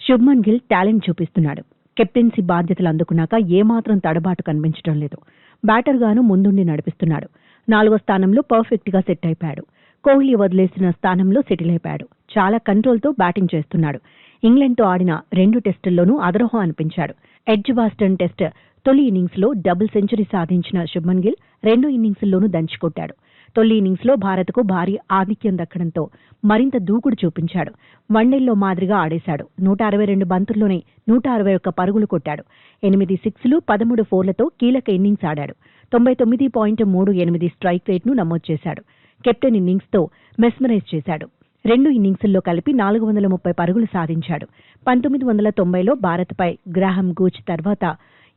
Shubman Gill talent చూపిస్తున్నాడు. Captaincy బాధ్యతలు అందుకున్నాక ఏమాత్రం తడబాటు కనిపించడం లేదు. బ్యాటర్గాను ముందుండి నడిపిస్తున్నాడు. 4వ స్థానంలో పర్ఫెక్ట్గా సెట్ అయిపోయాడు. కోహ్లీ వదిలేసిన స్థానంలో సెటిల్ అయిపోయాడు. చాలా కంట్రోల్తో బ్యాటింగ్ చేస్తున్నాడు. ఇంగ్లాండ్తో ఆడిన 2 టెస్టుల్లోనూ అదరహం అనిపించాడు. ఎడ్జ్బాస్టన్ టెస్ట్ తొలి ఇన్నింగ్స్లో డబుల్ సెంచరీ సాధించిన శుభ్మన్ గిల్ 2 ఇన్నింగ్స్ల్లోనూ దంచుకొట్టాడు. తొలి ఇన్నింగ్స్లో భారత్కు భారీ ఆధిక్యం దక్కడంతో మరింత దూకుడు చూపించాడు. వన్డేల్లో మాదిరిగా ఆడేశాడు. 162 బంతుల్లోనే 161 పరుగులు కొట్టాడు. 8 సిక్స్లు 13 ఫోర్లతో కీలక ఇన్నింగ్స్ ఆడాడు. 99.38 స్ట్రైక్ రేట్ను నమోదు చేశాడు. కెప్టెన్ ఇన్నింగ్స్తో మెస్మరైజ్ చేశాడు. 2 ఇన్నింగ్స్ల్లో కలిపి 430 పరుగులు సాధించాడు. 1990లో భారత్పై గ్రాహం గూచ్ తర్వాత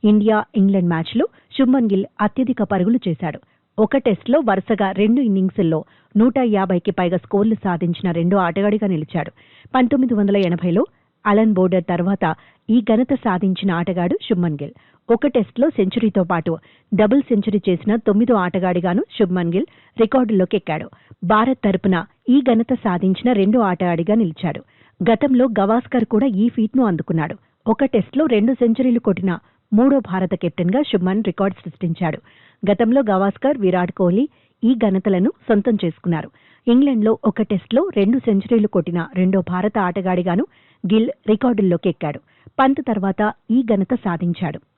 ఇండియా ఇంగ్లాండ్ మ్యాచ్లో శుభ్మన్ గిల్ అత్యధిక పరుగులు చేశాడు. ఒక టెస్టులో వరుసగా 2 ఇన్నింగ్స్ల్లో 150కి పైగా స్కోర్లు సాధించిన రెండో ఆటగాడిగా నిలిచాడు. 1980లో అలన్ బోర్డర్ తర్వాత ఈ ఘనత సాధించిన ఆటగాడు శుభ్మన్ గిల్. ఒక టెస్టులో సెంచరీతో పాటు డబుల్ సెంచరీ చేసిన 9వ ఆటగాడిగాను శుభ్మన్ గిల్ రికార్డుల్లోకి ఎక్కాడు. భారత్ తరపున ఈ ఘనత సాధించిన రెండో ఆటగాడిగా నిలిచాడు. గతంలో గవాస్కర్ కూడా ఈ ఫీట్ను అందుకున్నాడు. ఒక టెస్టులో 2 సెంచరీలు కొట్టిన మూడో భారత కెప్టెన్గా శుభ్మన్ రికార్డు సృష్టించాడు. గతంలో గవాస్కర్, విరాట్ కోహ్లీ ఈ ఘనతలను సొంతం చేసుకున్నారు. ఇంగ్లాండ్లో ఒక టెస్టులో 2 సెంచరీలు కొట్టిన రెండో భారత ఆటగాడిగాను గిల్ రికార్డుల్లోకి ఎక్కాడు. పంత్ తర్వాత ఈ ఘనత సాధించాడు.